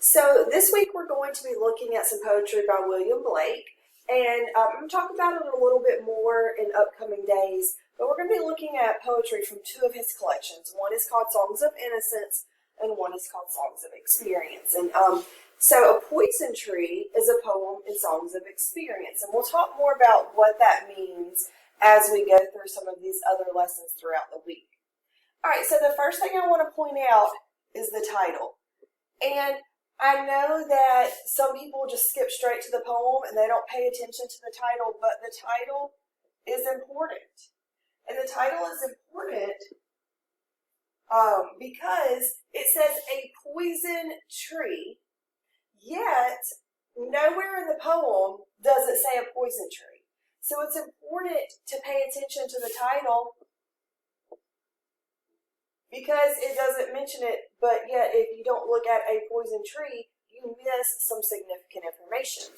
So this week we're going to be looking at some poetry by William Blake, and I'm going to talk about it a little bit more in upcoming days, but we're going to be looking at poetry from two of his collections. One is called Songs of Innocence, and one is called Songs of Experience. And so A Poison Tree is a poem in Songs of Experience, and we'll talk more about what that means as we go through some of these other lessons throughout the week. All right, so the first thing I want to point out is the title. And I know that some people just skip straight to the poem and they don't pay attention to the title, but the title is important. And the title is important because it says a poison tree, yet nowhere in the poem does it say a poison tree. So it's important to pay attention to the title because it doesn't mention it, but yet if you don't look at a poison tree, you miss some significant information.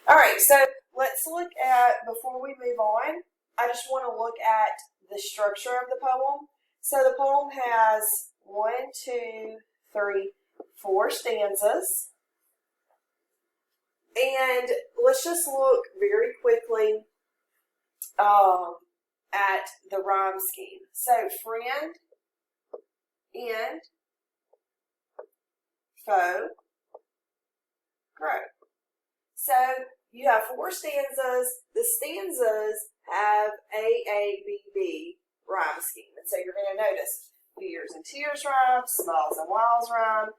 All right, so let's look at, before we move on, I just want to look at the structure of the poem. So the poem has 4 stanzas. And let's just look very quickly at the rhyme scheme. So friend, end, foe, grow. So you have 4 stanzas. The stanzas have A-A-B-B rhyme scheme. And so you're going to notice fears and tears rhyme, smiles and wiles rhyme.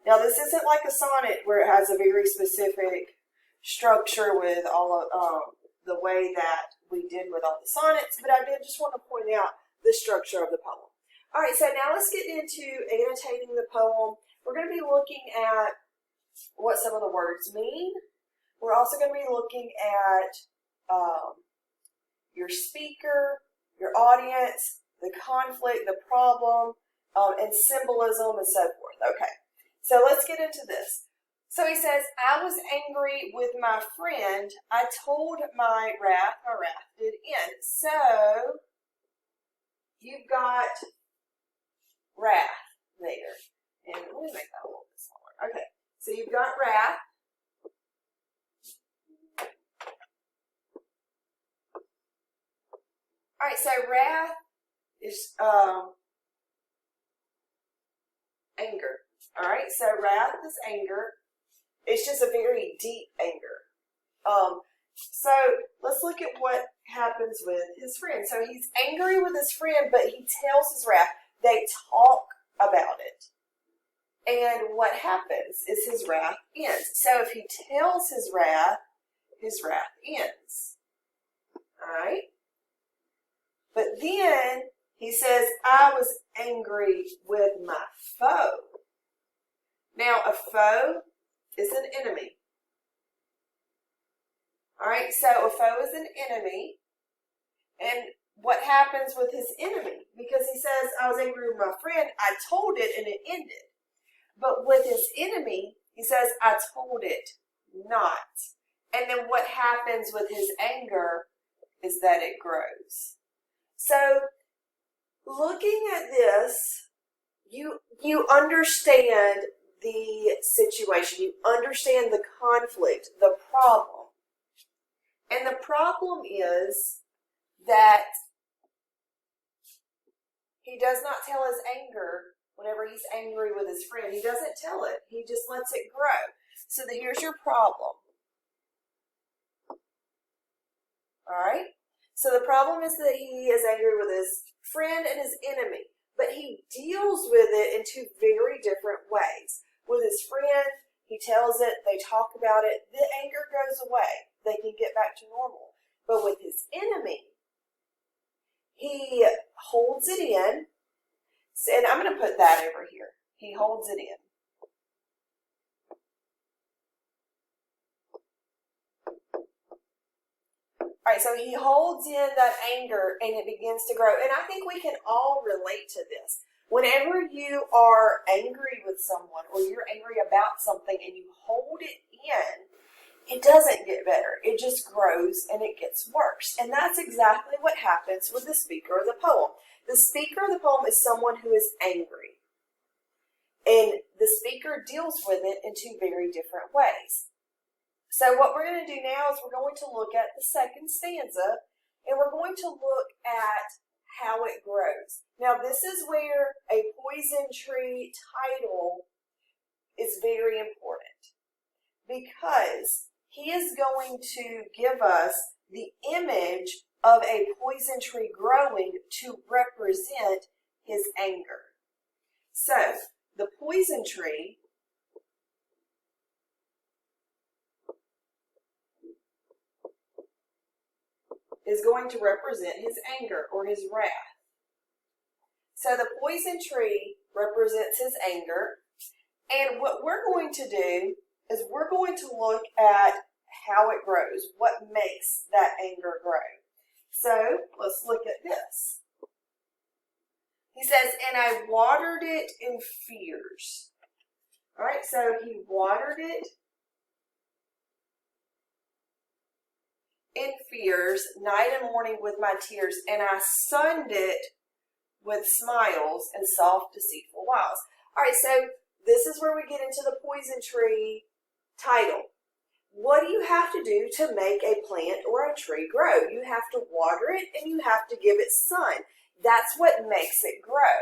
Now this isn't like a sonnet where it has a very specific structure with all of the way that we did with all the sonnets, but I did just want to point out the structure of the poem. All right, so now let's get into annotating the poem. We're going to be looking at what some of the words mean. We're also going to be looking at your speaker, your audience, the conflict, the problem, and symbolism and so forth. Okay, so let's get into this. So he says, I was angry with my friend. I told my wrath did end. So you've got wrath there. And let me make that a little bit smaller. Okay, so you've got wrath. All right, so wrath is anger. All right, so wrath is anger. It's just a very deep anger. So let's look at what happens with his friend. So he's angry with his friend, but he tells his wrath. They talk about it. And what happens is his wrath ends. So if he tells his wrath ends. All right? But then he says, I was angry with my foe. Now, a foe is an enemy. All right, so a foe is an enemy. And what happens with his enemy? Because he says, I was angry with my friend, I told it and it ended. But with his enemy, he says, I told it not. And then what happens with his anger is that it grows. So, looking at this, you understand the situation. You understand the conflict, the problem. And the problem is that he does not tell his anger whenever he's angry with his friend. He doesn't tell it. He just lets it grow. So here's your problem. All right? So the problem is that he is angry with his friend and his enemy. But he deals with it in 2 very different ways. With his friend, he tells it, they talk about it, the anger goes away. They can get back to normal. But with his enemy, he holds it in. And I'm going to put that over here. He holds it in. All right, so he holds in that anger and it begins to grow. And I think we can all relate to this. Whenever you are angry with someone or you're angry about something and you hold it in, it doesn't get better. It just grows and it gets worse. And that's exactly what happens with the speaker of the poem. The speaker of the poem is someone who is angry. And the speaker deals with it in two very different ways. So what we're going to do now is we're going to look at the second stanza, and we're going to look at how it grows. Now this is where a poison tree title is very important, because he is going to give us the image of a poison tree growing to represent his anger. So the poison tree is going to represent his anger or his wrath. So the poison tree represents his anger, and what we're going to do is we're going to look at how it grows, what makes that anger grow. So let's look at this. He says, and I watered it in fears. All right, so he watered it in fears, night and morning with my tears, and I sunned it with smiles and soft, deceitful wiles. All right, so this is where we get into the poison tree title. What do you have to do to make a plant or a tree grow? You have to water it and you have to give it sun. That's what makes it grow.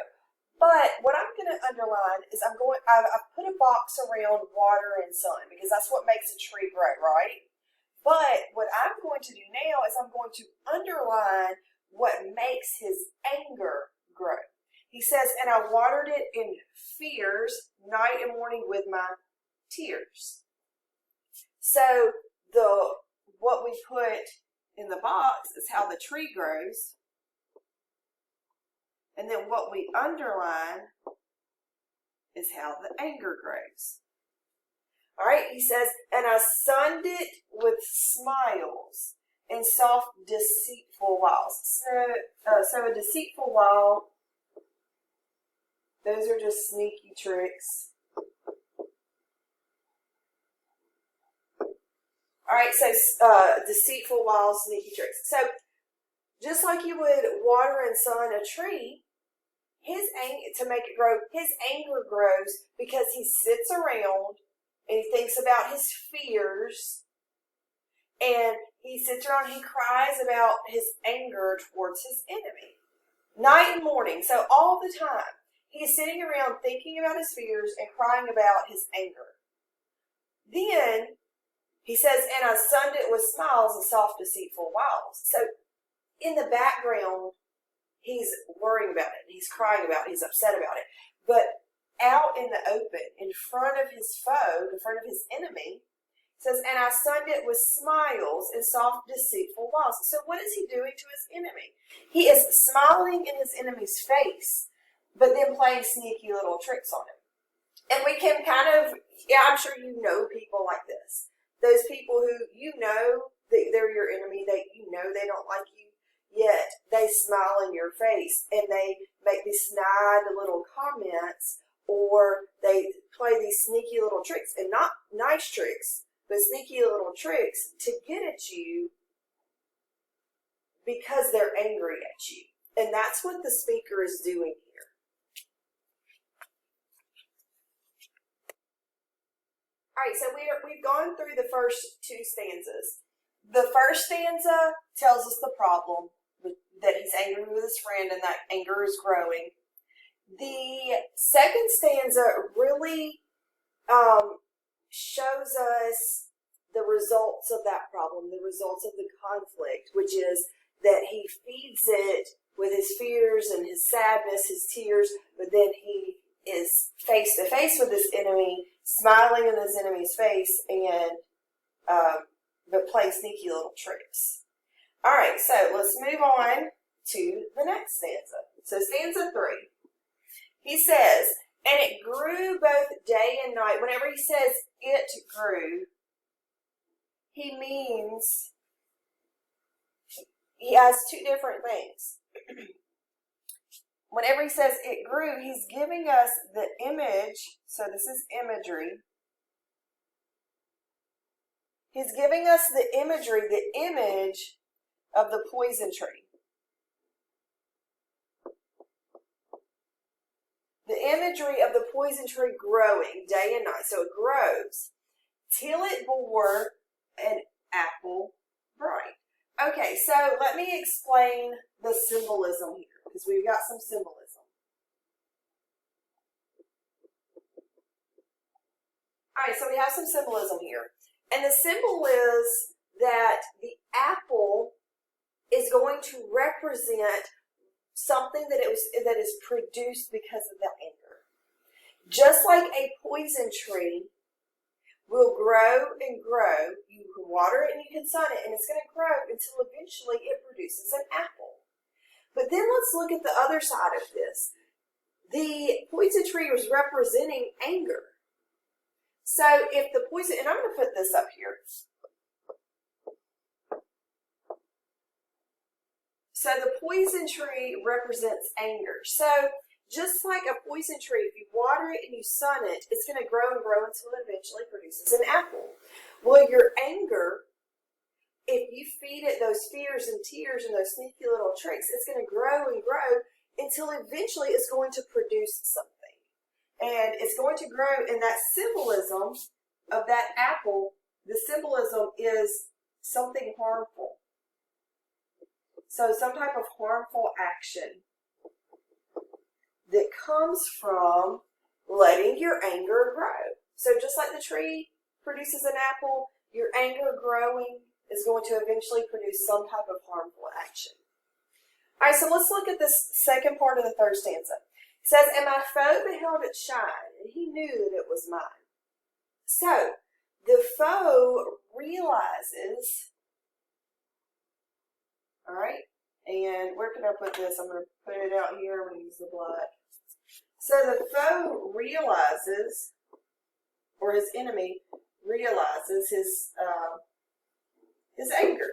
But what I'm going to underline is I've put a box around water and sun because that's what makes a tree grow, right? But what I'm going to do now is I'm going to underline what makes his anger grow. He says, and I watered it in fears, night and morning with my tears. So what we put in the box is how the tree grows. And then what we underline is how the anger grows. All right, he says, and I sunned it with smiles and soft, deceitful wiles. So a deceitful wile, those are just sneaky tricks. All right, so deceitful wiles, sneaky tricks. So just like you would water and sun a tree, to make it grow, his anger grows because he sits around and he thinks about his fears, and he sits around and he cries about his anger towards his enemy. Night and morning, so all the time, he's sitting around thinking about his fears and crying about his anger. Then he says, and I sunned it with smiles and soft, deceitful wiles. So in the background, he's worrying about it, he's crying about it, he's upset about it. But out in the open, in front of his foe, in front of his enemy, it says, and I sunned it with smiles and soft, deceitful wiles. So what is he doing to his enemy? He is smiling in his enemy's face, but then playing sneaky little tricks on him. And we can kind of, I'm sure you know people like this. Those people who they're your enemy, they don't like you, yet they smile in your face and they make these snide little comments, or they play these sneaky little tricks, and not nice tricks, but sneaky little tricks to get at you because they're angry at you. And that's what the speaker is doing here. All right, so we've gone through the first two stanzas. The first stanza tells us the problem, that he's angry with his friend and that anger is growing. The second stanza really shows us the results of that problem, the results of the conflict, which is that he feeds it with his fears and his sadness, his tears, but then he is face to face with his enemy, smiling in his enemy's face, and but playing sneaky little tricks. All right, so let's move on to the next stanza. So stanza 3. He says, and it grew both day and night. Whenever he says it grew, he means he has two different things. Whenever he says it grew, he's giving us the image. So this is imagery. He's giving us the imagery, the image of the poison tree. the imagery of the poison tree growing day and night. So it grows till it bore an apple bright. Okay, so let me explain the symbolism here, because we've got some symbolism. All right, so we have some symbolism here. And the symbol is that the apple is going to represent something that is produced because of the anger. Just like a poison tree will grow and grow, you can water it and you can sun it, and it's going to grow until eventually it produces an apple. But then let's look at the other side of this. The poison tree was representing anger. So if the poison, and I'm going to put this up here. So the poison tree represents anger. So just like a poison tree, if you water it and you sun it, it's going to grow and grow until it eventually produces an apple. Well, your anger, if you feed it those fears and tears and those sneaky little tricks, it's going to grow and grow until eventually it's going to produce something. And it's going to grow, and that symbolism of that apple, the symbolism is something harmful. So some type of harmful action that comes from letting your anger grow. So just like the tree produces an apple, your anger growing is going to eventually produce some type of harmful action. All right, so let's look at this second part of the third stanza. It says, and my foe beheld it shine, and he knew that it was mine. So the foe realizes, all right, and where can I put this? I'm going to put it out here. I'm going to use the black. So the foe realizes, or his enemy realizes his anger.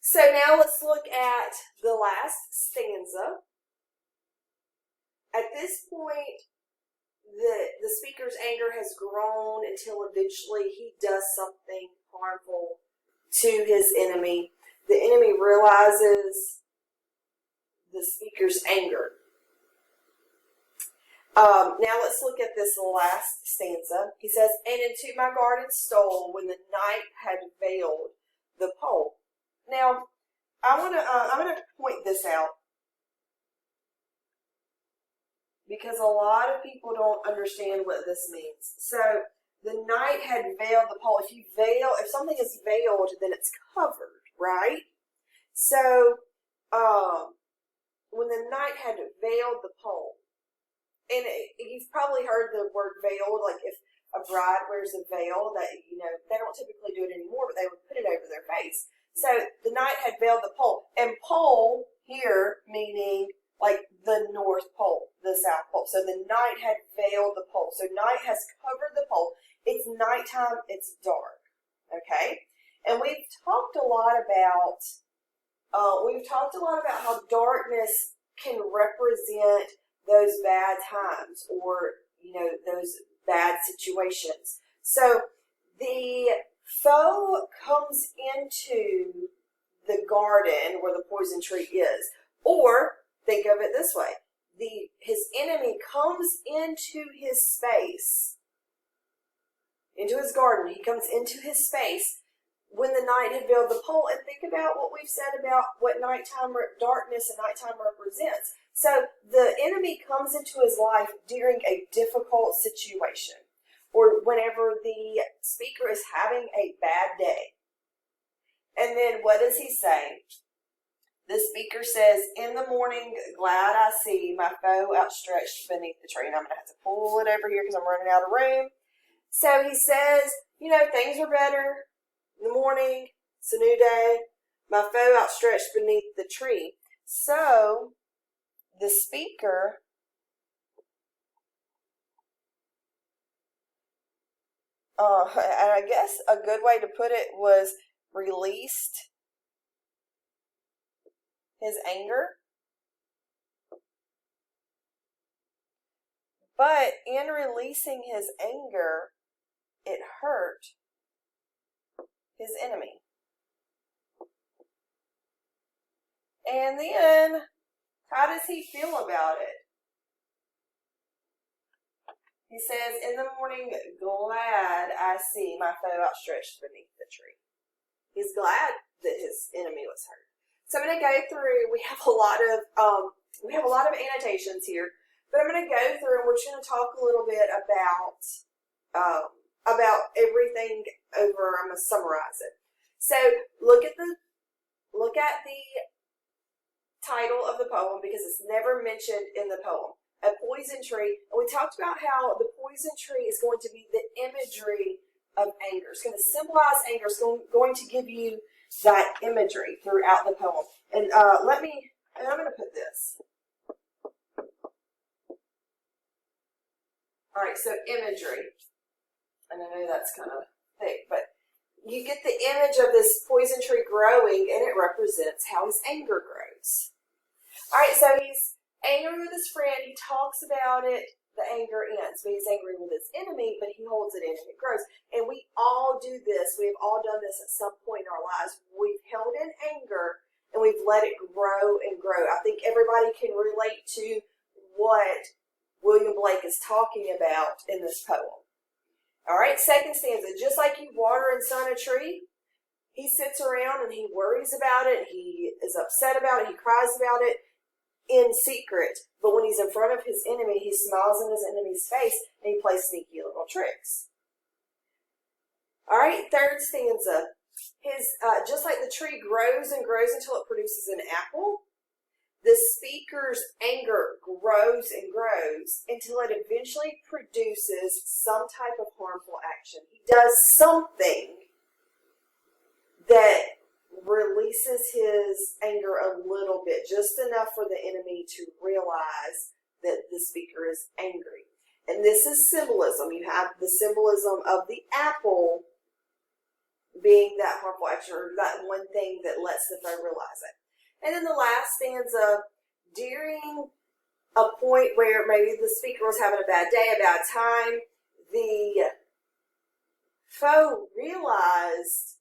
So now let's look at the last stanza. At this point, the speaker's anger has grown until eventually he does something harmful to his enemy. The enemy realizes the speaker's anger. Now let's look at this last stanza. He says, and into my garden stole when the night had veiled the pole. Now, I'm gonna point this out because a lot of people don't understand what this means. So the night had veiled the pole. If something is veiled, then it's covered, right? So when the night had veiled the pole, and you've probably heard the word veiled, like if a bride wears a veil, that they don't typically do it anymore, but they would put it over their face. So the night had veiled the pole, and pole here meaning like the North Pole, the South Pole. So the night had veiled the pole. So night has covered the pole. It's nighttime. It's dark. Okay, and we've talked a lot about how darkness can represent those bad times or those bad situations. So the foe comes into the garden where the poison tree is. Or think of it this way. His enemy comes into his space, into his garden. He comes into his space when the night had veiled the pole. And think about what we've said about what darkness and nighttime represents. So the enemy comes into his life during a difficult situation, or whenever the speaker is having a bad day. And then what does he say? The speaker says, in the morning, glad I see my foe outstretched beneath the tree. And I'm going to have to pull it over here because I'm running out of room. So he says, things are better in the morning. It's a new day. My foe outstretched beneath the tree. So the speaker and I guess a good way to put it was released his anger. But in releasing his anger, it hurt his enemy. And then, how does he feel about it? He says, in the morning, glad I see my foe outstretched beneath the tree. He's glad that his enemy was hurt. So I'm going to go through. We have a lot of annotations here, but I'm going to go through and we're just going to talk a little bit about everything over. I'm going to summarize it. So look at the title of the poem because it's never mentioned in the poem. A poison tree, and we talked about how the poison tree is going to be the imagery of anger. It's going to symbolize anger. It's going to give you that imagery throughout the poem. And I'm going to put this. All right, so imagery. And I know that's kind of thick, but you get the image of this poison tree growing, and it represents how his anger grows. All right, so he's angry with his friend. He talks about it. The anger ends, but he's angry with his enemy, but he holds it in and it grows. And we all do this. We've all done this at some point in our lives. We've held in anger and we've let it grow and grow. I think everybody can relate to what William Blake is talking about in this poem. All right, second stanza. Just like you water and sun a tree, he sits around and he worries about it. He is upset about it. He cries about it in secret, but when he's in front of his enemy, he smiles in his enemy's face and he plays sneaky little tricks. All right, third stanza. Just like the tree grows and grows until it produces an apple, the speaker's anger grows and grows until it eventually produces some type of harmful action. He does something that releases his anger a little bit, just enough for the enemy to realize that the speaker is angry. And this is symbolism. You have the symbolism of the apple being that harmful action, or that one thing that lets the foe realize it. And then the last stanza, during a point where maybe the speaker was having a bad day, a bad time, the foe realized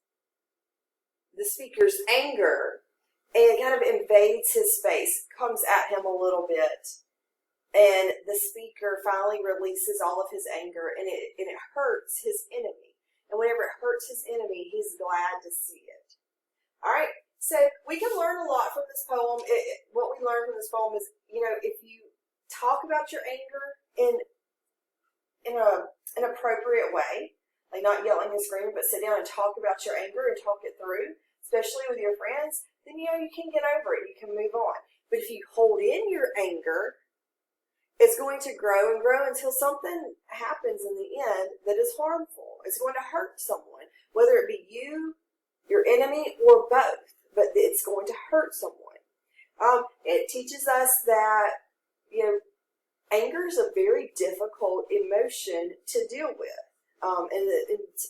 the speaker's anger, and it kind of invades his space, comes at him a little bit, and the speaker finally releases all of his anger, and it hurts his enemy. And whenever it hurts his enemy, he's glad to see it. All right, so we can learn a lot from this poem. What we learn from this poem is, if you talk about your anger in an appropriate way, like not yelling and screaming, but sit down and talk about your anger and talk it through, especially with your friends, then you can get over it. You can move on. But if you hold in your anger, it's going to grow and grow until something happens in the end that is harmful. It's going to hurt someone, whether it be you, your enemy, or both. But it's going to hurt someone. It teaches us that, anger is a very difficult emotion to deal with. And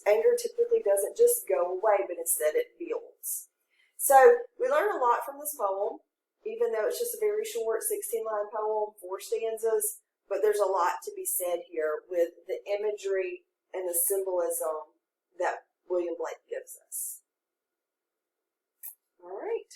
anger typically doesn't just go away, but instead it builds. So we learn a lot from this poem, even though it's just a very short 16-line poem, 4 stanzas, but there's a lot to be said here with the imagery and the symbolism that William Blake gives us. All right.